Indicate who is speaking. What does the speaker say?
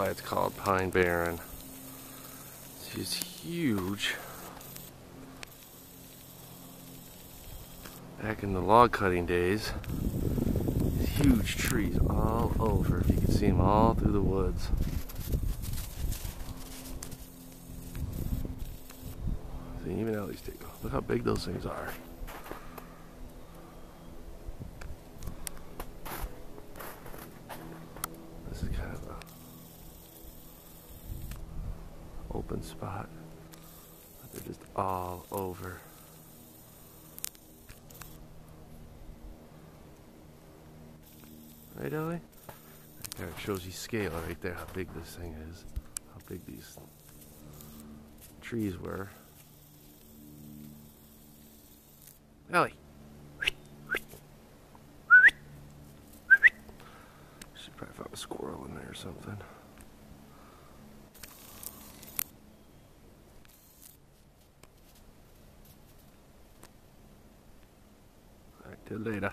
Speaker 1: why it's called Pine Barren. It's just huge. Back in the log cutting days, these huge trees all over. If you can see them all through the woods. See, even now these take. Look how big those things are. This is kind of a open spot, but they're just all over. Right, Ellie? Right there, it shows you scale right there, how big this thing is, how big these trees were. Ellie! She probably found a squirrel in there or something. Alright, till later.